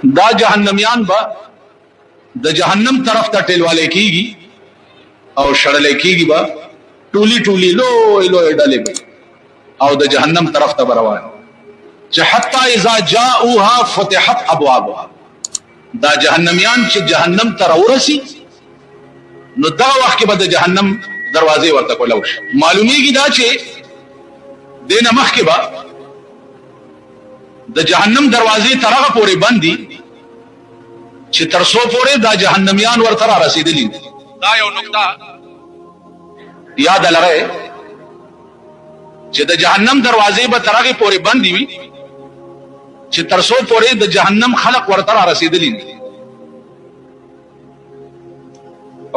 दा जहन्नमियान बा द जहन्नम तरफ ता टेलवाले कीगी और शड़ले कीगी बा टूली टूली लोए लोए डले बा और द जहन्नम तरफ ता बरवा हत्ता इज़ा जाऊहा फतिहत अबवाबुहा दा जहन्नमियान च जहन्नम तरौरसी नो दा वक्त के बाद जहन्नम दरवाजे वर्ता को लौश मालूमी की दा चे देना मख के बाद द जहन्नम दरवाजे तरह पोरे बंदी चे तरसो पोरे दा जहन्नमियान वर तरा रसीदली दा यो नुक्ता याद अलगे चे द जहन्नम दरवाजे ब तरह के पोरे बंदी हुई चे तरसो पोरे द जहन्नम खलक वर तरा रसीदली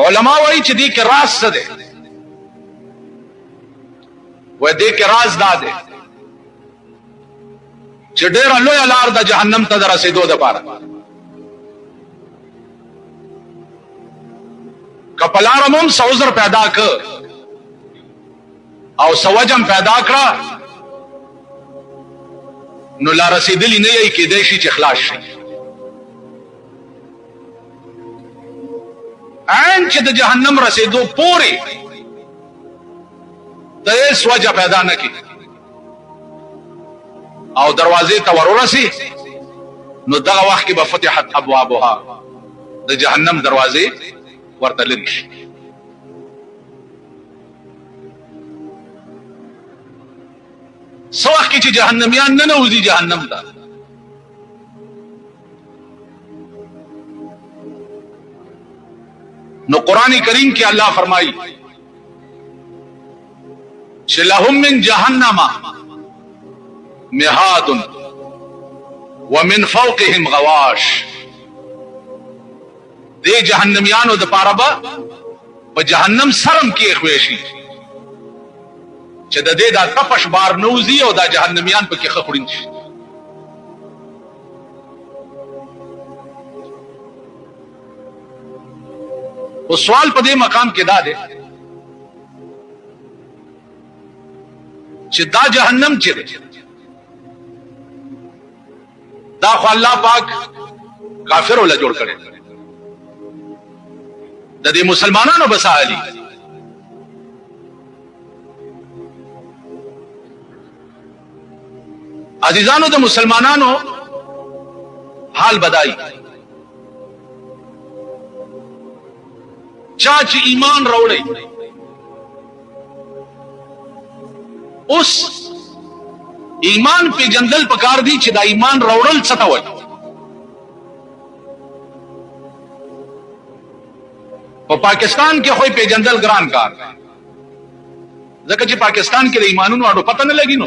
उलमा वही चे दी के राज सदे वह दे के राज दा दे चे डेर अल्लो अलार दा जहन्नम तदरा से दो दपारा कपलारमुम सौजर पैदा कर और सवजम पैदा करा नुला रसीदिली नहीं कि देशी चिखलाश ऐन चिद जहन्नम रसीदो पूरे दे स्वजा पैदा न की और दरवाजे तवरो रसी नो दगा वक्त की बफतिहत अबवाबुहा द जहन्नम दरवाजे वर्तलिश सवख की जहन्नमियान न उजी जहन्नम दा नो कुरान करीम के अल्लाह फरमाई लहुम मिन जहन्नमा मिहादुन व मिन फौक़िहिम गवाश दे जहन्नमियान द पारबा व जहन्नम सरम की ख्वेशी च दे दा तपश बार नौजी और दा जहन्नमियान पे के खखुड़िन वो सवाल पदे मकाम के दादे च दा जहन्नम चिरे दा खो अल्लाह पाक काफिर वाला जोड़ करे दे मुसलमानों बसा अली अजीजानो द मुसलमानों हाल बदाई चाच ईमान रोड़े उस ईमान पे जंदल पकार दी चिदा ईमान रोड़ल सतावल और पाकिस्तान के होई पे जंदल ग्रान कार जकची पाकिस्तान के ईमानों आड़ो पता न लगी नो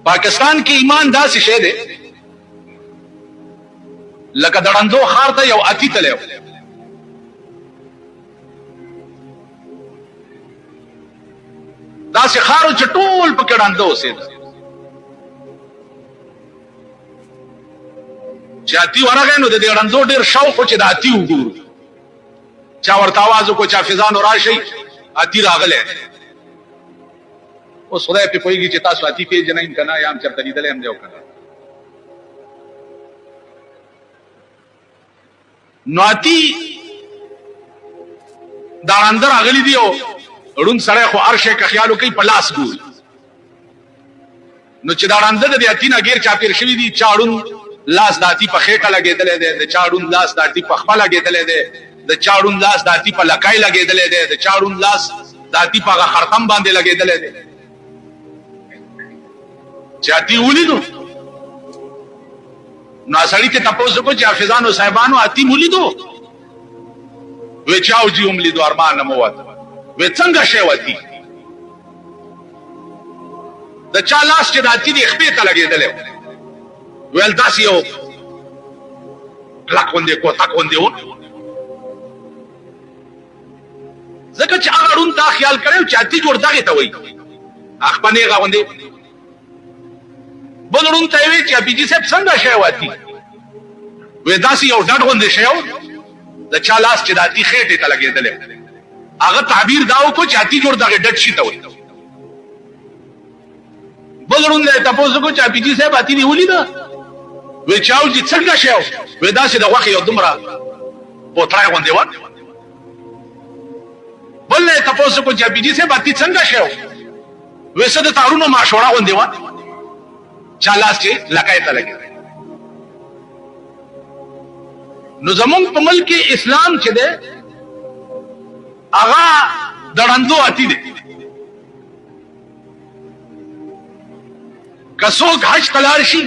पाकिस्तान की ईमानदार से शेदे लका दड़ंदो खारता या अति तले दा से खारो चटूल पकड़ांदो से चाती वरा गए नो दे दड़ंदो डेर शौक हो चे दाती उगुर चा वर्तावाजो को चा फिजान और आशई अति रागले वो सुदय पे कोई की चिता स्वाति पे जना इनकना याम चरतनी दले हम देव कना नौती दारंदर अगली दियो रुन सड़े खो अर्शे का ख्याल कई पलास गुल नो चिदारंदर दे अतीना गेर चापीर शवी दी चाड़ुन लास दाती पखेटा लगे दले दे चाड़ुन लास दाती पखपा लगे दले दे चाड़ुन लास दाती पर लकाई लगे दले दे चाड़ुन लास दाती पर खरतम बांधे लगे दले दे चाती उली दो नासड़ी के तपोज को जाफिजानो साहिबानो आती मुली दो वे चाओ जी उमली दो अरमान नमोवत वे चंगा शेवती द चालास के दाती दी खबीता लगे दले वेल दासियो लक वंदे को तक वंदे हो जका चागरुन ता ख्याल करे चाती जोड़दा के तवई अखपने गा वंदे बोलरुन तयवे चा बीजी से संगा शेवती वे दासी और डट वंदे शेव द चालास के दाती खेटे ता लगे दले आगा ताबीर दाओ को चाती जोड़दा के डट शी तवई बोल زړون له تاسو کو چا پیجی صاحب اتی دی ولید وی چاو چې څنګه شاو وی دا چې د واخې یو دمره پوتړای غوندې و بل له تاسو کو چا پیجی صاحب اتی څنګه شاو وی څه د تارونو ماشوره غوندې و چا لاس چې لکای ته لګي نو زمونږ په ملک اسلام چې ده هغه دړندو اتی دي کڅوګ حج تلار شي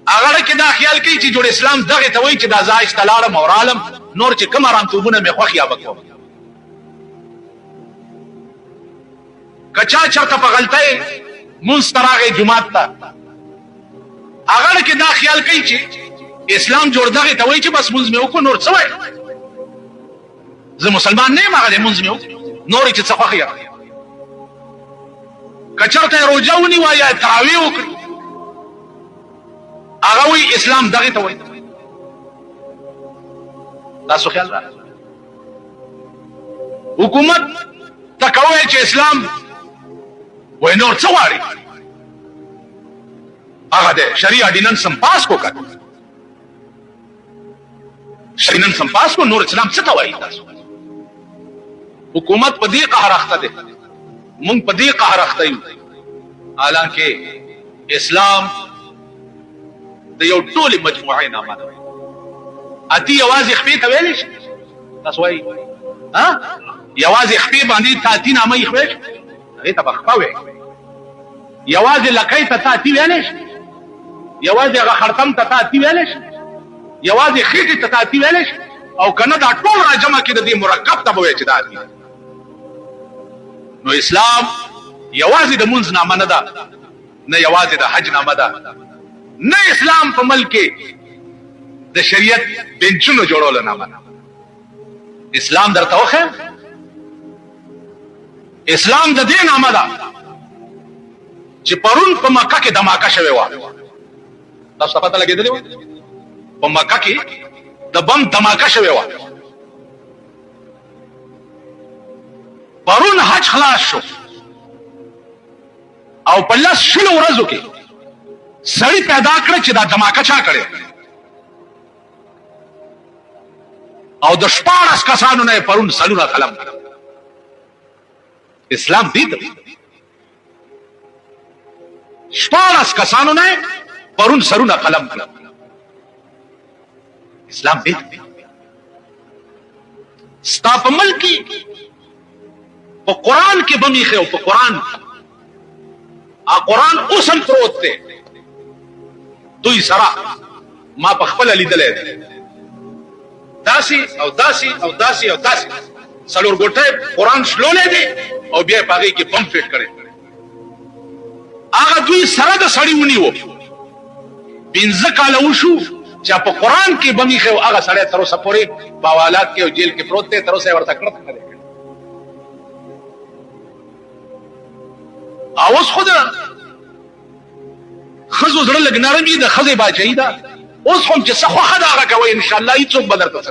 هغه کې دا خیال کوي چې جوړ اسلام دغه ته وایي چې دا زایش تلارم او عالم نور چې کوم آرام توبونه مې خوخ یا بکو کچا چرته په غلطه مستراغه جمعات ته هغه کې دا خیال کوي چې اسلام جوړ دغه ته وایي چې بس مونږ مې وکړو نور څه وایي زه مسلمان نه یم هغه مونږ مې وکړو نور چې څه خوخ یا کچرته روزه ونی وایا تراوی وکړي هغه وی اسلام دغه ته وایي تاسو خیال را حکومت تکوي چې اسلام وای نور څه واري هغه د شریعه دینن سم پاس کو کړ شریعه سم پاس کو نور اسلام څه ته وایي تاسو حکومت په دې قهر اخته ده مونږ په دې قهر اخته یو حالانکه اسلام د یو ټولي مجموعه نامه ده اتی یوازې خپې ته ویل شي تاسو وایي ها یوازې خپې باندې تاتی نامه یې خوښ هغه ته بخپاوي یوازې لکای ته تاتی ویل شي یوازې هغه خرطم ته تاتی ویل شي یوازې خېټه ته تاتی ویل شي او کنه دا ټول راجمه کې د دې مرکب ته وایي چې تاتی نو اسلام یوازې د منځ نامه نه ده نه یوازې د حج نامه ده نه اسلام په ملک د شریعت بنچونو جوړول نامه ده اسلام درته وخه اسلام د دې نامه ده چې پرون په مکه کې دماکه شوی و تاسو پته لګیدلی و په مکه کې د بم دماکه شوی و پرون حج خلاص شو او په لاس شلو ورځو کې سړی پیدا کړ چې دا دماکه چا کړي او د 14 کسانو نه پرون سلونه قلم اسلام دې 14 کسانو نه پرون سرونه قلم کړ اسلام دې ستا په ملکی په قران کې بمیخه او په قران اوسم پروت دی دوی سره ما په خپل لیدلې داسي او داسي او داسي او داسي څلور ګټه قران شلولې دي او بیا پاګي کې بم فټ کړي هغه دوی سره د سړی ونیو بنځه کاله وشو چې په قران کې بمیخه او هغه سړی تر اوسه پورې باوالات کې او جیل کې پروت دی تر اوسه ورته کړت نه اوس خدا خزو زړه لګ نرمي د خزې باچې ده اوس هم چې څخه خدا هغه کوي ان شاء الله هیڅ بدر ته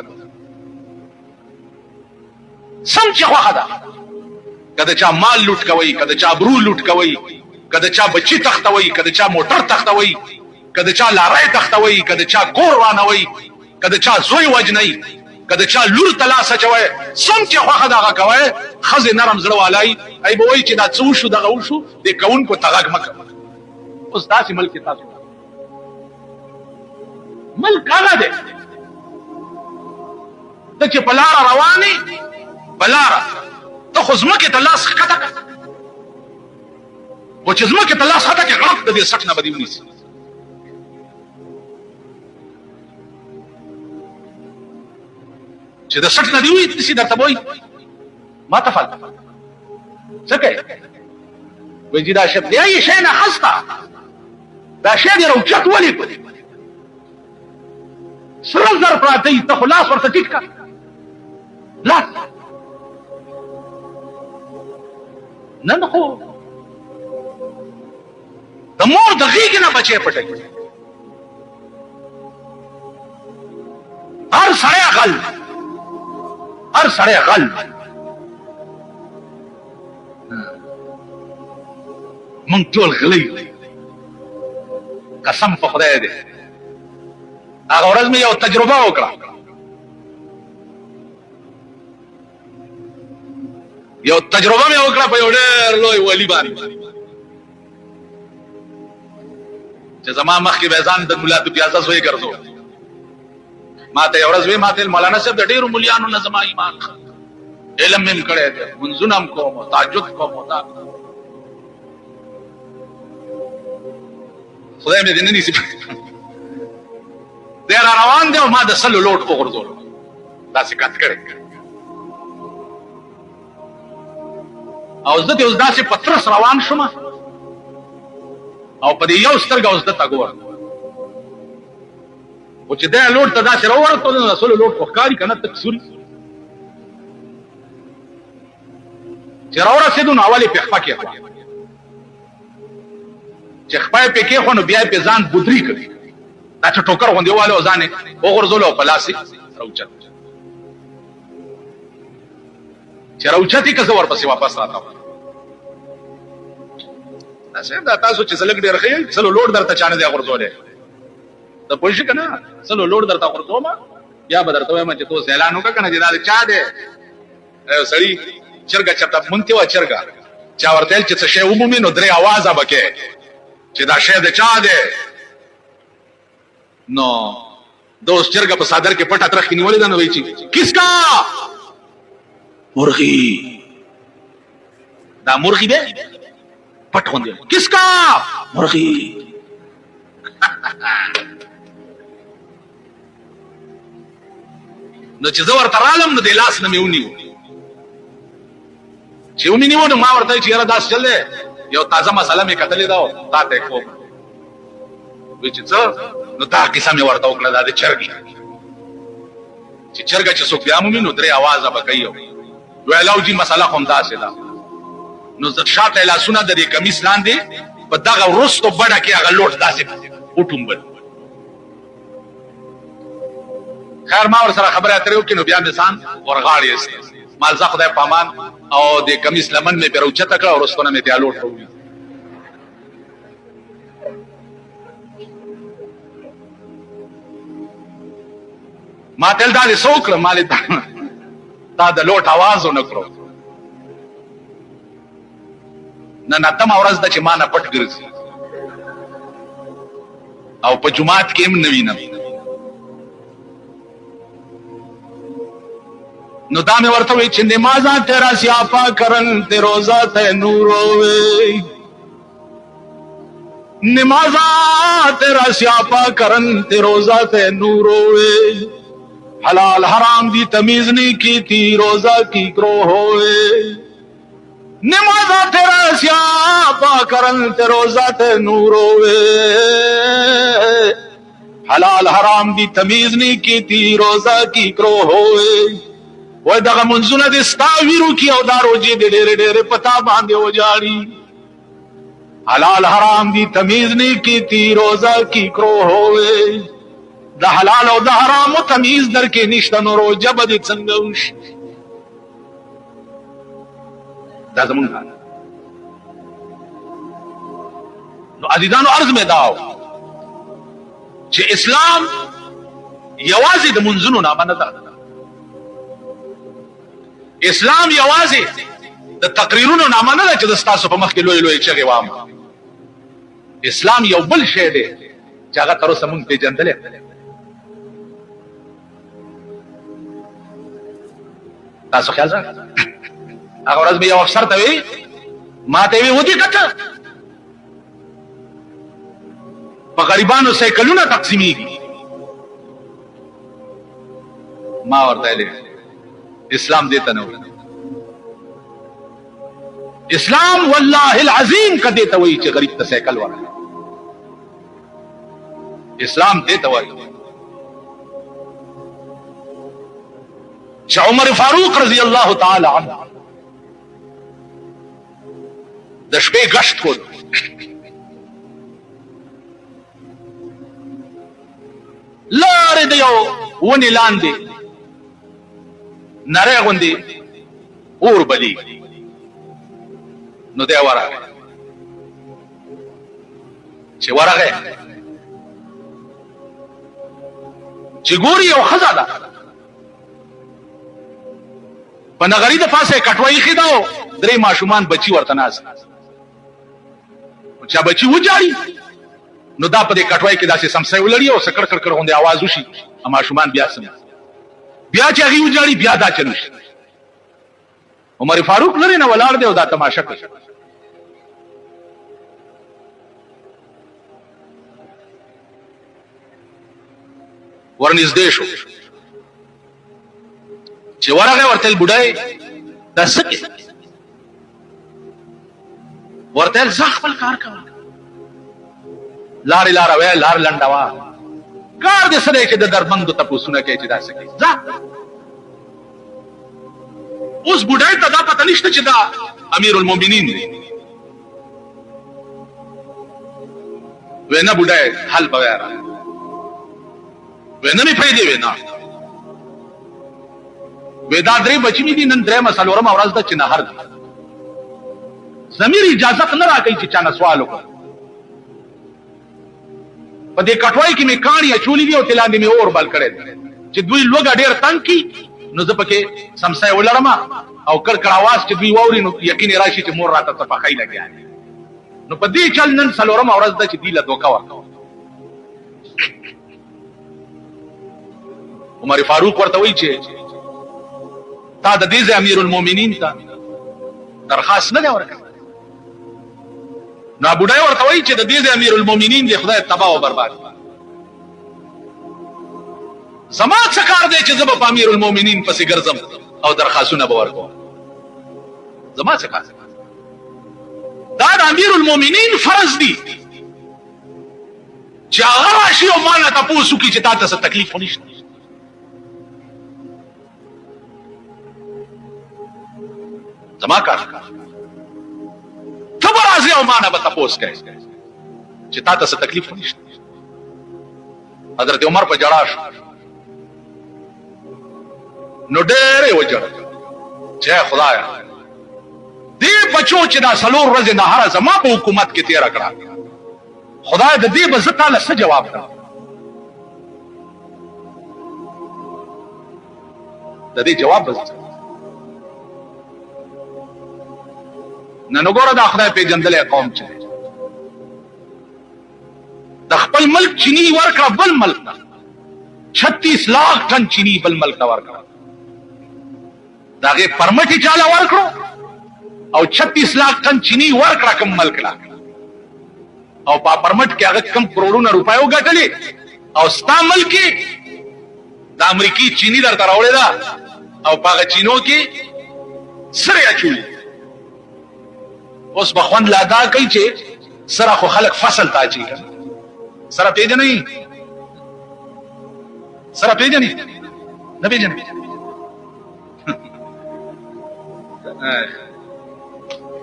سم چې خدا کله چا مال لوټ کوي کله چا برو لوټ کوي کله چا بچی تختوي کله چا موټر تختوي کله چا لارای تختوي کله چا کور وانوي کله چا زوی وجني کله چا لور تلاسه چوي سم چې خدا هغه کوي خزې نرم زړه والای ای به وای چې دا څو شو دغه وشو د کون کو تغاګ مکه اوس داسې ملک تاسو ملک هغه دی ته چې په لاره روانې بلاره ته خو ځمکې ته لاس ښکته کړه و چې ځمکې ته لاس ښکته کړې غړپ د دې سټ نه به دې ونیسي چې د سټ نه دې ونیسي درته به وایي ما تفعل څه کوي وایي چې دا شی د هغې شی نه خسته دا شی دې راوچت ولې کړي سره زر پراته وي ته خو لاس ورته ټیټ کړه لاس نن خو د مور د غېږې نه بچی پټوي هر سړی غل هر سړی غل مونږ ټول غلي قسم په خدای دې هغه ورځ مې یو تجربه وکړه په یو ډېر لوی ولي باندې چې زما مخکې به ځان د ملا د پیازه زوی ګرځو ما ته یو ورځ وی ما ته مولانا صاحب د ډېرو مليانو نه زما ایمان علم مې کړی دی منځونه هم کوم تهجد کوم خدای مې دې نه نیسي دی را روان دی او ما د سلو لوټ وغورځولو داسې کټ کړی او زه ته اوس داسې په ترس روان شوم او په دې یو سترګه اوس دته ګورم او چې دا لوټ ته داسې راورته نو سلو لوټ خو ښکاري که نه تک سوري چې راورسېدو نو اول یې پې خپه کېښوه چې خپه یې پې کېښوه نو بیا یې پې ځان بودري کړي دا چې ټوکر غوندې ووالی او ځان یې وغورځولو او په لاس یې راوچت چې راوچت یې که زه ورپسې واپس راتاو صاحب دا تاسو چې زه لږ ډېر ښه یې سلو لوټ درته چا نه دی غورځولی ته پوه شي که نه سلو لوټ درته غورځوم بیا به درته وایم چې توس اعلان وکړه که نه چې دا د چا دی یو سړي چرګه چېرته مونتې وه چرګه چا ورته ویل چې څه شی ومومي نو درې اوازه به کې چې دا شی د چا دی نو د اوس چرګه په صادر کې پټه ترخ کې نیولې ده نو وایي چې کسکا مرغي دا مرغي دی پټ غوندې کسکا مرغي نو چې زه ورته رالم نو د لاس نه مې ونیو چې ومې نیو نو ما ورته چې یاره داسې چل دی یو تازه مسله مې کتلې ده تا ته یې کوم وایي چې څه نو دا کیسه مې ورته وکړه دا د چرګې چې چرګه چې څوک بیا مومي نو درې اوازه به کوي ویلاو جي مسله خو همداسې ده نو زه شاته یې لاسونه د دې کمیس لاندې په دغه وروستو بډه کې هغه لوټ داسې وټومبل خیر ما ورسره خبرې اترې وکړې نو بیا مې ځان ورغاړې ایستې ما ځه خدای په امان او د کمیس لمن مې پرې راوچته کړه او وروستونه مې بیا لوټ راوړي ما تل دا دې څه وکړه ما تا د لوټ اواز ونه کړو نن اتمه ورځ ده چې ما نه پټ ګرځي او په جومات کې هم نه وینم نو دا مې ورته وایي چې نمازاں تیرا سیاپا کرن تے روزہ تے نور ہوئے نمازاں تیرا سیاپا کرن تے روزہ تے نور ہوئے حلال حرام دی تمیز نہیں کی تھی روزہ کی کرو ہوئے نمازاں تیرا سیاپا کرن تے روزہ تے نور ہوئے حلال حرام دی تمیز نہیں کی تھی روزہ کی کرو ہوئے وای دغه منځونه د ستا ویرو کې او دا روجې د ډېرې ډېرې پتا باندې وجاړي حلال حرام دی تمیز نہیں کی تھی روزہ کی کرو ہوئے د حلال او د حرام تمیز در کې نشته نو روزه به دې څنګه وشي دا زمونږ نو عزیزانو عرض مې داو چې اسلام یوازې د منځونو نامه نه ده اسلام یوازې د تقریرونو نامه نه ده چې د ستاسو په مخ کې لوی لوی چغې وام اسلام یو بل شی دی چې هغه تر اوسه مونږ پېژندلی تاسو خیال سره هغه ورځ مې یو افسر ته وی ما ته وی ودې کته په غریبانو سایکلونه تقسیمیږي ما ورته ویلي اسلام دیتا نو اسلام والله العظیم کا دیتا وہی چې غریب ته سایکل ورکړي اسلام دیتا وہی چې عمر فاروق رضی الله تعالی عنہ د شپې غشت کول لارې د یو ونې لاندې نری غوندې اور بلی نو دی ورغی چې ورغه چې ګوري یو ښځه ده په نغري د پاسه کټوي خېداو درې ماشومان بچي ورته ناز چا بچي وجاړي نو دا په دې کټوي کې داسې سمسې ولړي او سکړ کړ کړ غوندي आवाज وشي ماشومان بیا سم بیا چې هغه وجاړي بیا دا چلو شي عمر فاروق لري نه ولاړ دی او دا تماشا کوي ورنږدې شو چې ورغه ورته بډای د سکه ورته ځخ خپل کار کوي لار وې لار لنډوا کار دې سره چې د درمند ته پوسونه کوي چې دا سکه ځه اوس بډای ته دا پته نشته چې دا امیر المؤمنین دی وینا بډای حل بویرا وینا می پیدا وینا ودا درې بچی می دي نن درې مسلورم اورز د چنهر زمیر اجازه نه راکې چې چا نه سوال وکړي په دې کټوای کې می کاڼي چولې دي او تلاندې می اور بل کړي چې دوی لوګا ډېر تنگ کی نو زه پکې سمسای ولړم او کړکړ आवाज چې دوی ووري نو یقین راشي چې مور راته په خای لګیا نو په دې چل نن سلورم اورز د چې دی له دوکا ورته عمر فاروق ورته وایي چې تا د دې امیر المؤمنین ته درخواست نه ورکړ نو ابو ډای ورته وایي چې د دې امیر المؤمنین دی خدای تباہ او برباد زما څه کار دی چې زه په امیر المؤمنین پسې ګرځم او درخواستونه به ورکوم زما څه کار دا د امیر المؤمنین فرض دی چې هغه راشي او ما نه تاسو کې چې تاسو څه تکلیف ونشته زما کار ته راځي او ما نه به تاسو کوي چې تاسو څه تکلیف ونشته حضرت عمر په جړا شو نو ډېر وجړ چې خدایا دې بچو چې دا سلور ورځې نه هر زما په حکومت کې تیر کړه خدای د دې بز تعالی څه جواب کړ د دې جواب بز نن وګوره دا خدای پیژندلې قوم چې د خپل ملک چینی ورکړه بل ملک 36 लाख टन चीनी बल मल्क ته ورکړه داغه پرمټي چاله ورکړو او 36 लाख टन चीनी ورکړه کوم ملک لا او په پرمټ کې هغه کم کروڑونه روپیو ګټلې او ستا ملک د امریکای چینی درته راوړې ده او په چینو کې سره اچولې اوس بخون لادا کوي چې سره خو خلک فصل تاجي سره پیژنې سره پیژنې نه پیژنې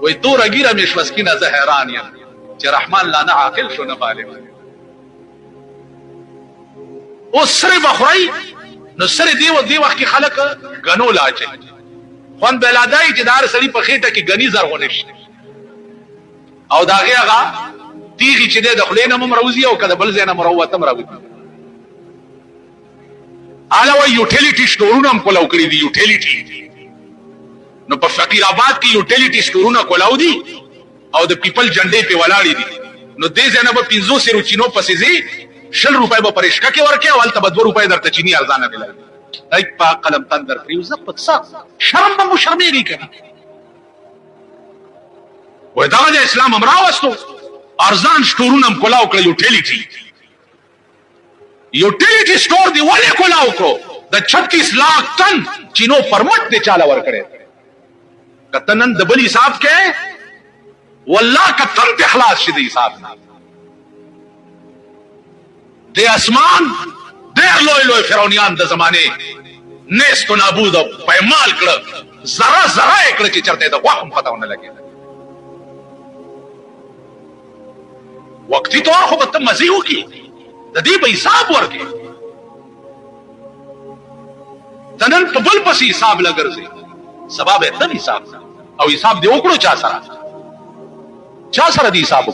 وای تور ګیره مش مسکینه زه حیران یم چې رحمان لا نه عاقل شو نه بالغ او سره بخوري نو سره دی وخت کې خلک غنو لاچي خوان بلادای چې دار سړي په خېټه کې غني زرغونه شي او داغه هغه تیغي چې د خلینو مروزي او کله بل زینه مروته مروي علاوه یوټیلیټی سٹورونه هم کولاو کړی دي یوټیلیټی نو په فقیر آباد کې یوټیلیټی سٹورونه کولاو دي او د پیپل جنډې په ولاړې دي نو دې ځنه په 500 روچینو پسې زی 100 روپے به پرېشکا کې ورکه او البته 2 روپے درته چینی ارزانه ملای دای په قلم تندر کړیو زه په څه شرم به مشرمېږي کنه وای دا د اسلام امر واستو ارزان سٹورونه کولاو کړی یوټیلیټی سٹور دی ولې کولاو کو د 36 लाख टन چینو پرمټ دی چاله ور کړی کتنن دبل حساب کې والله کتن ته اخلاص شې حساب نه د اسمان ډېر لوی فرعونیان د زمانه نست نابود او پېمال کړ زرا کړ چې چرته د واخم پتاونه لګي وقتی طور خو به ته مزیو کی د دې به حساب ورکې تنن په بل پسې حساب لګرځي سبب ته حساب او حساب دی وکړو چا سره دی حساب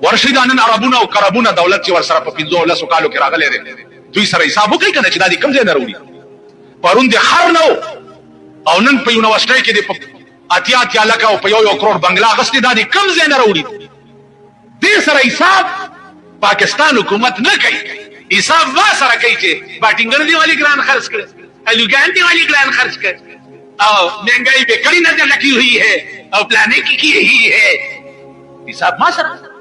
ورشي دا نن عربونه او کربونه دولت چې ورسره په 15 کالو کې راغلي دي دوی سره حساب وکړي کنه چې دا دي کم ځای نه وروړي پرون دي خر نو او نن په یونیورسيټي کې دي اتیا لکه او په یو کروڑ بنگلا غستې دا دي کم ځای نه وروړي دې سره حساب پاکستان حکومت نه کوي حساب وا سره کوي چې باټینګر دی والی ګران خرچ کړ الوګان دی والی ګران خرچ کړ او महंगाई पे कड़ी नजर रखी हुई है और प्लानिंग की ही है हिसाब ما سره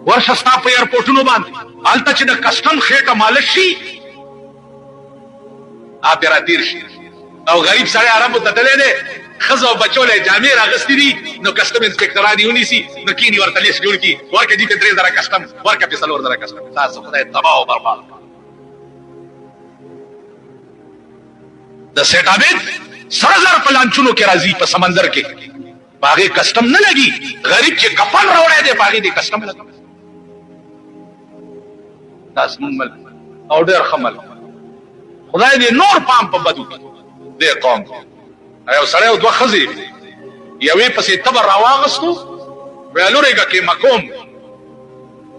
ورشستا په ایرپورټونو باندې حالت چې د کسٹم خېټه مالش شي اپیرا تیر شي او غریب سره عربو ته تللی دی خزه او بچو له جامې راغستې دي نو کسٹم انسپکټران یې ونیسي نو کینی ورته لیست جوړ کړي ورکه دي په 3000 کسٹم ورکه په 4000 کسٹم تاسو خدای تباہ او برباد د سیټابید سرزر پلانچونو کې راځي په سمندر کې باغې کسٹم نه لګي غریب چې کپن راوړی دی باغې دی کسٹم لګي تاسو مل او ډېر خمل خدای دې نور پام په بدو دې قوم ایو سره او دوه خزي یوې پسې تبر راواغستو ویلورېګه کې مقوم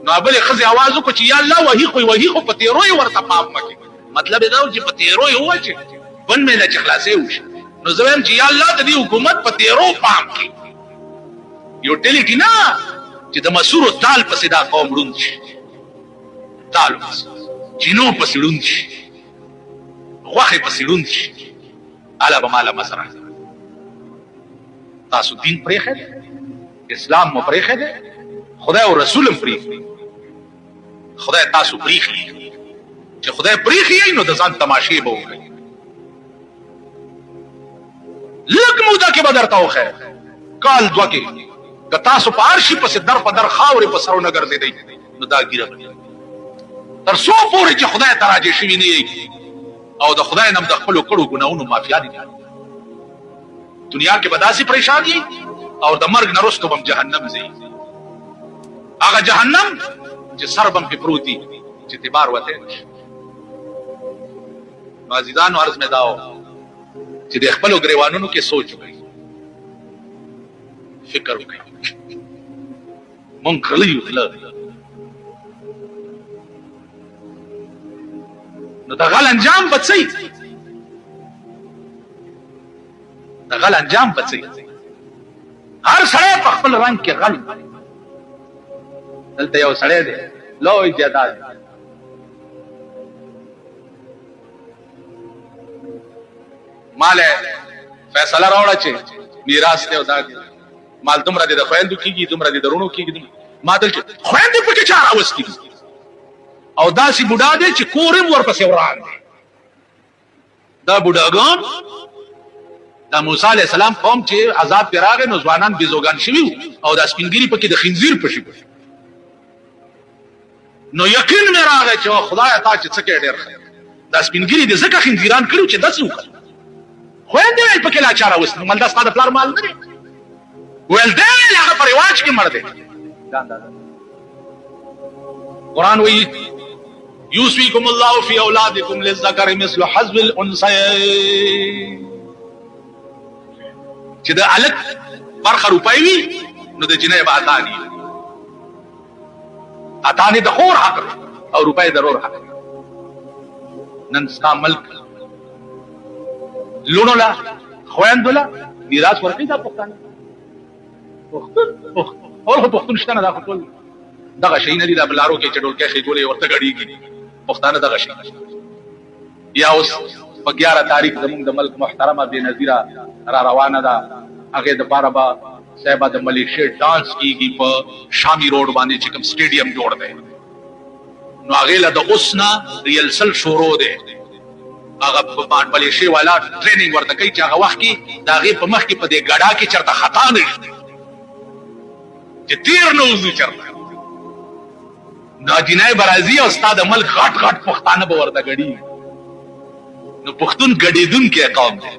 نو بل خزي आवाज وکړي چې یا الله وਹੀ خو په تیروي ورته پام مکي مطلب دا چې په تیروي هو چې بن مې نه خلاصې وشي نو زویم چې یا الله دې حکومت په تیرو پام کې یوټیلیټی نه چې د مسورو تال پسې دا قوم روند شي تال جنو پسې روند شي غوخه پسې روند شي الا بماله مسره تاسو دین پرېخه اسلام مو پرېخه خدای او رسول پرېخه خدای تاسو پرېخه چې خدای پرېخه نو د ځان تماشې به وکړي لږ موده کې به درته وښیم کال دوه کې که تاسو په هر شي پسې در په در خاورې په سرونه ګرځېدئ نو دا ګیره تر څو پورې چې خدای ته راجع شوي نه یئ او د خدای نه هم د خپلو کړو ګناهونو معافیا دي دنیا کې به داسې پریشان یئ او د مرګ نه وروسته به هم جهنم ځئ هغه جهنم چې سر به هم پرې پروت دي چې اعتبار وتی نه شي نو عزیزانو عرض مې دا و چې د خپلو ګریوانونو کې سوچ وکړئ فکر وکړئ مونږ غلی یو نو د غل انجام به څه د غل انجام به څه هر سړی په خپل رنګ کې غل دلته یو سړی دی لوی جایداد ماله فیصله راوړه چې میراث ته ودا مال دومره دي د خويندو کیږي دومره دي درونو کیږي ما دلته خويندې پکې چار اوستی او داسې بوډا دی چې کورم ورپسې وران دی دا بوډاګان دا موسی علی السلام قوم چې عذاب پر راغی نو ځوانان بيزوګان شوي او دا سپینګری پکې د خنزیر پشي نو یقین مې راغی چې خدای تا چې څه کې ډېر دا سپینګری دې ځکه خنزیران کړو چې داسې وکړ خويندې ویل پکې لا چاره وست مال دا ستاسو پلار مال نه دی ویل دې هغه په رواج کې مړ دی قرآن وی یوصیکم الله فی اولادکم للذکر مثل حظ الانثیین چې د الک برخه روپۍ وي نو د جنې به اتانی د خور حق او روپۍ د رور حق نن ستا ملک لونو لا خويندو لا میراث ورکړي دا پښتانه اول پښتون شته نه دا خپل دغه شي نه دي د بلارو کې چډول کې خېګولې ورته غړيږي پښتانه دغه شي یا اوس په 11 تاریخ زموږ د ملک محترمه بے نظیره را روانه ده هغه د بارا با صاحب د ملیشیا ډانس کیږي په شامي روډ باندې چې کوم سټیډیم جوړ دی نو هغه له د اوسنا ریلسل شروع دی هغه په ملیشیا والا ټریننګ ورته کوي چې هغه وخت کې دا هغه په مخ کې په دې ګډا کې چرته خطا نه چې تیر نه وځي چرته دا جنای برازي او استاد ملک غټ غټ پښتانه به ورته غړي نو پښتون غړیدون کې قوم دی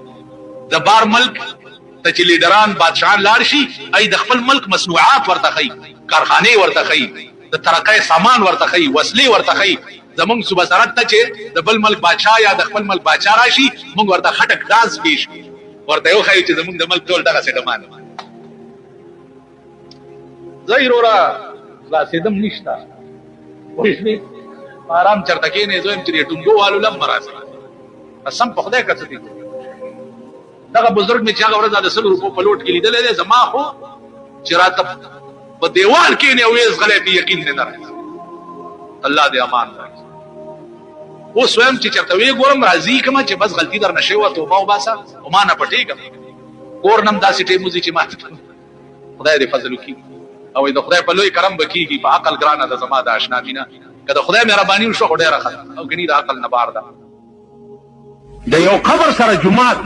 د بار ملک ته چې لیډران بادشاہان لار شي ای د خپل ملک مصنوعات ورته خي کارخانه ورته خي د ترقې سامان ورته خي وسلې ورته خي زمونږ صوبه سرحد ته چې د بل ملک بادشاہ یا د خپل ملک بادشاہ راشي موږ ورته خټک داس پیش ورته یو خي چې زمونږ د ملک ټول دغه څه ډمان زیرورا خلاصېدم نشته پوه شوې آرام چرته کېنې زه یم چې ټونګو والو لم راسي قسم په خدای که څه دي دغه بزرګ مې چې هغه ورځ د 100 روپو په لوټ کې لیدلی دی زما خو چې راته په دیوال کېنې او ویز غلی په یقین نه راځي الله دې امان راځي اوس ویم چې چرته وی ګورم راځي کما چې بس غلطي در نشي و توبه وباسه او ما نه پټېږم کور نم داسې ټیموزي چې ما خدای دې فضل وکړي او د خدای په لوی کرم بکیږي په عقل ګرانه د زما د آشنا مینا کله خدای مهرباني وشو خو ډېره ښه او کني د عقل نه بار ده د یو قبر سره جمعات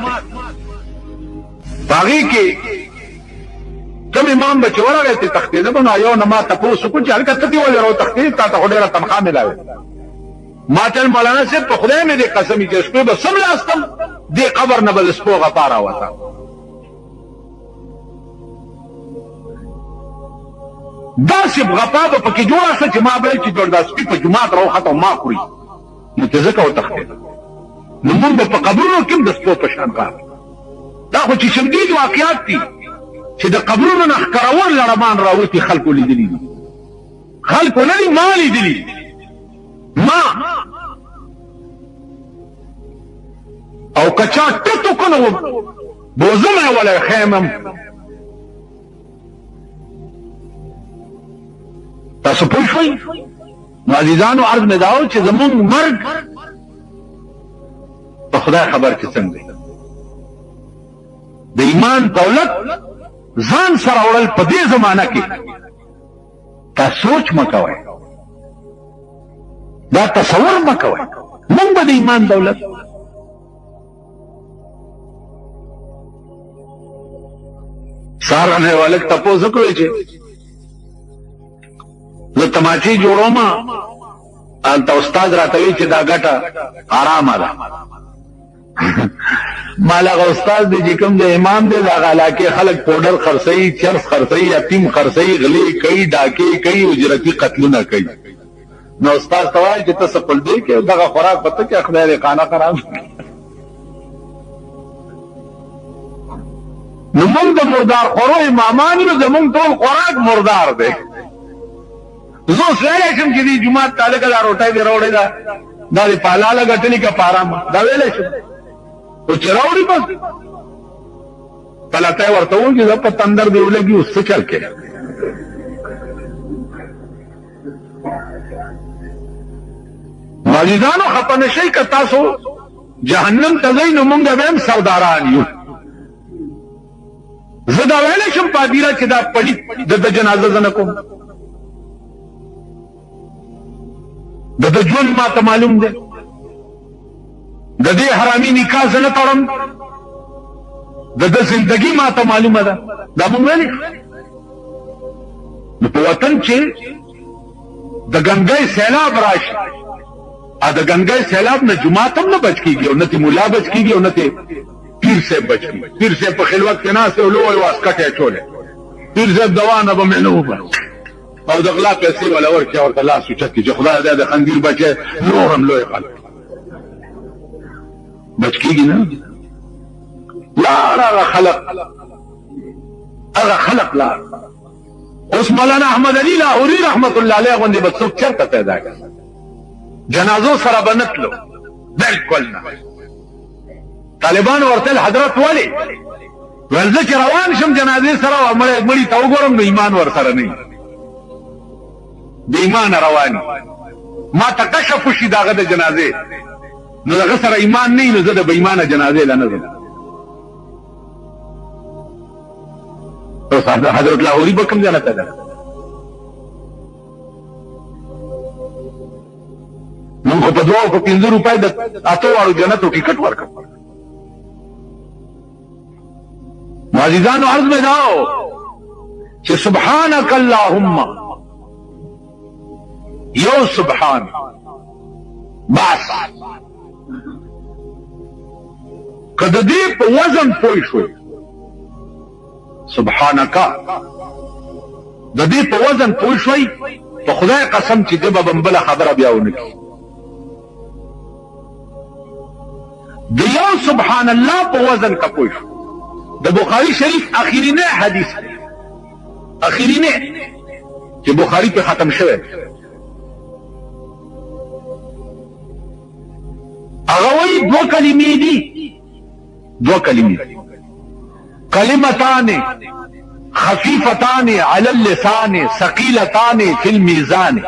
باغی کې کوم امام بچ ورغی ته تختې ده بنا یو نه ما تاسو کو چې هلکه ته ولې راو تختې تا ته ډېره تنخواه ملاوي ما ته مولانا صاحب په خدای مې دې قسم چې شپه به سم لاستم دې قبر نه بل سپو غپارا وتا داسې غپا به پکې جوړه شوه چې ما به چې جوړ دا سپي په جومات راوخته ما خوري نو ته ځکه وتښتې نو موږ به په قبرونو کې هم د سپو په شان کار دا خو چې شدید واقعات دي چې د قبرونو نه ښکرور لړمان راوتي خلکو لیدلي دي خلکو نه دي ما لیدلي ما او کچا ټټو کنو بوزمه ولا خیمم تاسو پوه شئ نو عزیزانو عرض مې داو چې زمونږ مرګ په خدای خبر کې څنګه د ایمان دولت ځان سره وړل په دې زمانہ کې تا سوچ مکوئ دا تصور مکوئ موږ به د ایمان دولت سارا نه والک تپوس وکړي چې زه تماچې جوړوم هلته استاد راته وایي چې دا ګټه حرامه ده مال هغه استاد دی چې کوم د امام دی د هغه علاقې خلک پوډر خرڅوي چرس خرڅوي یتیم خرڅوي غلې کوي ډاکې کوي اجرتي قتلونه کوي نو استاد ته وایي چې ته څه پل دی کې دغه خوراک پته کې خدای دې خانه خراب نو موږ د مردار خورو امامان یو زموږ ټول خوراک مردار دی زه اوس ویلی شم چې دې جومات ته هلکه دا روټۍ دې راوړې ده دا دې په حلاله ګټلې که په حرامه دا ویلی شم خو چې راوړي بس کله ته یې ورته ووایي چې زه په تندر دې ولګي اوس څه چل کې عزیزانو خفه نشئ که تاسو جهنم ته ځئ نو موږ به هم سرداران یو زه دا ویلی شم په هدیره چې دا پلیت د جنازه زه نه کوم د ژوند ما ته معلوم دی د دې حرامي نکاح زه نه تړم د زندګي ما ته معلومه ده دا مونږ ویلي نو په وطن چې د ګنګۍ سیلاب راشي د ګنګۍ سیلاب نه جومات هم نه بچ کېږي او نه تې ملا بچ کېږي او نه تې پیر صاحب بچ کېږي پیر صاحب په خلوت کې ناست او لوی واسکټ یې اچولی پیر صاحب دوا نه به مې نه وباسي او د غلا پیسې ولا ورکړي ورته لاس اوچت کړي چې خدای دې د خندیر بچی نور هم لوی خلک بچ کېږي نه لاړ هغه خلق لاړ اوس مولانا احمد علي لاهوري رحمت الله علیه غوندې به څوک چېرته پیدا کړه جنازو سره به نه تلو بلکل نه طالبانو ورته حضرت ولې ویل زه چې روان شم جنازې سره مړي ته وګورم نو ایمان ورسره نه د ایمان رواني ما ته کشف وشي د هغه د جنازې نو دغه سره ایمان نه وي نو زه د بېایمانه جنازې له نه ځم حضرت لاهوري به کوم ځای نه پیدا موږ خو په 2 او 5 روپۍ د 8 واړو جنتو ټیکټ ورکړ عزیزانو عرض مې داو چې سبحانك اللهم یو سبحان بس که د دې په وزن پوه شوي سبحانك د دې په وزن پوه شوي په خدای قسم چې دې به بله خبره بیا ونه کړي د یو سبحان الله په وزن کا پوه شو د بخاري شریف اخرینه حدیث اخرینه چې بخاری په ختم شوی هغه وایي دو کلمې دي کلمتان خفیفتان علی اللسان ثقیلتان فی المیزان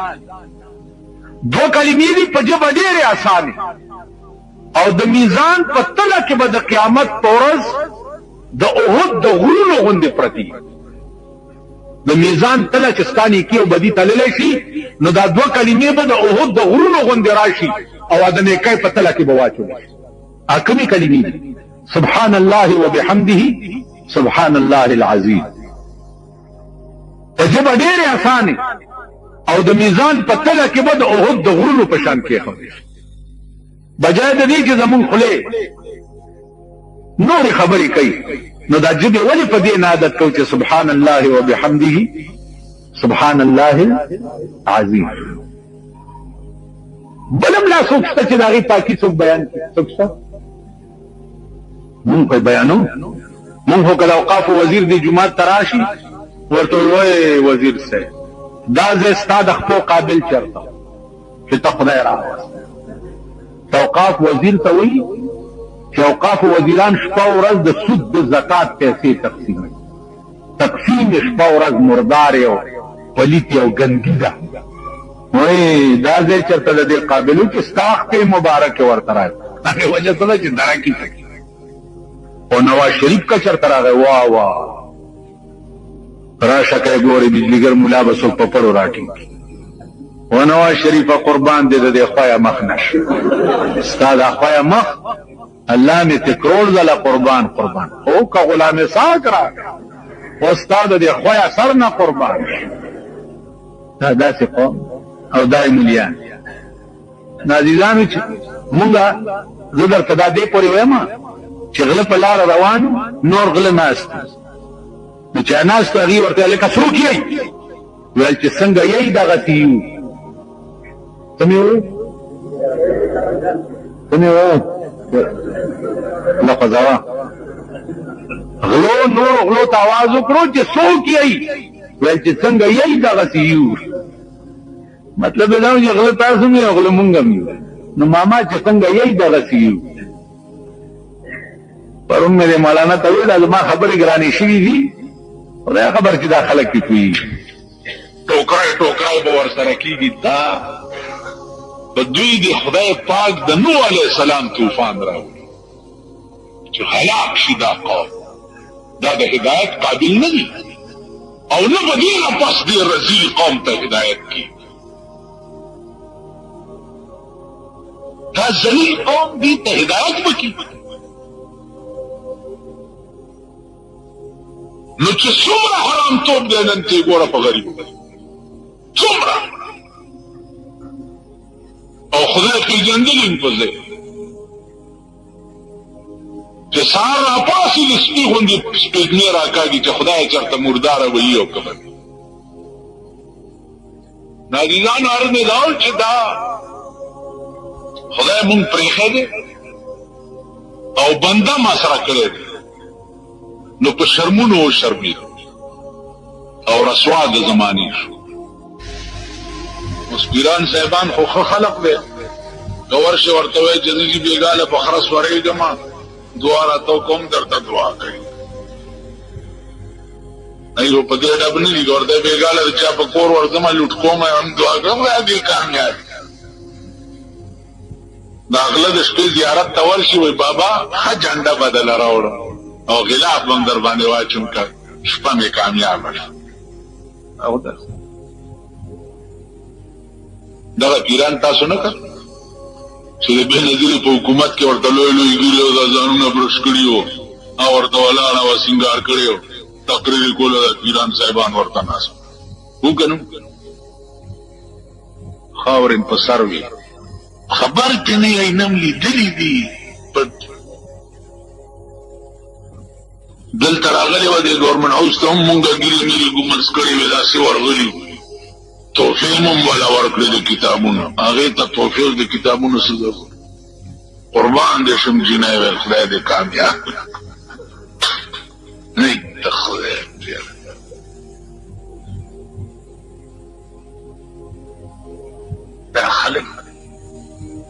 دو کلمې دي په ژبه ډېرې اسانه او د میزان په تله کې به د قیامت په ورځ د احد د غرونو غوندې پرتې د میزان تله چې ستا نیکي او بدي تللی شي نو دا دوه کلمې به د احد د غرونو غوندې راشي او د نیکۍ په تله کې به واچولی شي کومې کلمې دي سبحان الله وبحمده سبحان الله العظیم په ژبه ډېرې اسانه او د میزان په تله کې به د احد د غرونو په شان کېښودی شي بجای د دې چې زمونږ خولې نورې خبرې کوي نو دا ژبې ولې په دې نه عادت کوو چې سبحان الله وبحمده سبحان الله العظیم بلم لا څوک شته چې د هغې پاکي څوک بیان کړي څوک شته مونږ خو بیانو مونږ خو که د اوقافو وزیر دې جومات ته راشي ورته وایي وزیر صاحب دا ځای ستا د خپلو قابل چېرته چې ته خدای راوست اوقاف وزیر ته وایي چې اوقاف وزیران شپه ورځ د سود د زکات پیسې تقسیموي تقسیم یې شپه ورځ مردار او پلیت او ګندګي ده وایي دا ځای چېرته د دې قابل و چې ستا خپې مبارکې ورته راغی هغې وجه څه ده چې درکې سکي او نواز شریف که چېرته راغی واه واه راشه که یې ګورې بجلیګر ملا به څوک په پړو راټینګي و نواز شریفه قربان دې د دې خویه مخ نشه ستا دا خویه مخ الله مې تکرور ځله قربان او که غلام ساک راکړه و ستا د دې خویه سر نه قربان دا داسې قوم او دا ملیان عزیزانو چې مونږه زه درته دا دې پورې وایم چې غله په لاره روان نور غله ناست نو چې ناست هغې ورته لکه څوک یې ویل چې څنګه یې دغسې یو څه مې وویل لقضوا غلو نور غلو ته آواز وکړو چې څوک یې ویل چې څنګه یې دغسې یو مطلب دا چې غله تاسو هم یو غله مونږ هم یو نو ماما چې څنګه یې دغسې یو پرون مې د مولانا ته ویل زما خبرې ګرانې شوي دي خدای خبر چې دا خلک پې پوهېږي ټوکرای به ورسره کېږي دا په دوی د خدای پاک د نوح علیه السلام طوفان راوړي چې هلاک شي دا قوم دا د هدایت قابل نه دي او نه به دې نه پس دې رذیل قوم ته هدایت کېږي دا ذلیل قوم دې ته هدایت وکړي نو چې څومره حرام توب دی نن ته ګوره په غریبو څومره او خدای پېژندلي م په ځای چې سهار راپاڅي د سپي غوندې سپېږمۍ راکاږي چې خدای چېرته مرداره به وي او که به وي عزیزانو عرض مې دا چې دا خدای مونږ پرېښی دی او بنده ما سره کړی دی نو په شرمونو وشرمېدو او رسوا د زمانې شو اوس پیران صاحبان خو ښه خلق دی که ورشې ورته وایي چې زه چې بېګاله په خره سورېږم دعا راته کوم درته دعا کوي ایو په دې ډب نه دي که ورته بېګاله د چا په کور ورځم لوټ کوم هم دعا کوم دې کامیاب د غله د شپې زیارت ته ورشي وایي بابا ښه جنډه بدله راوړم او غلاف به هم در باندې واچوم که شپه مې کامیابه شوه او داسې دغه پیران تاسو نه کړ چې د بېنظیرې په حکومت کې ورته لوی لوی ګیرې او دا ځانونه برش کړي وو او ورته ولاړه وه سینګار کړی وو تقریر یې کوله د پیران صاحبان ورته ناست وو که نه خاورې په سر وي خبر کې نه یې نم لیدلي دي دلته راغلې وه د ګورمنټ هاوس ته هم مونږ ګیرې میرې ګومنځ کړې وې داسې ورغلي تحفې مو هم والا ورکړې د کتابونو هغې ته تحفې د کتابونو څه قربان دې شم جینۍ ویل خدای دې کامیاب نه ته خدای خلک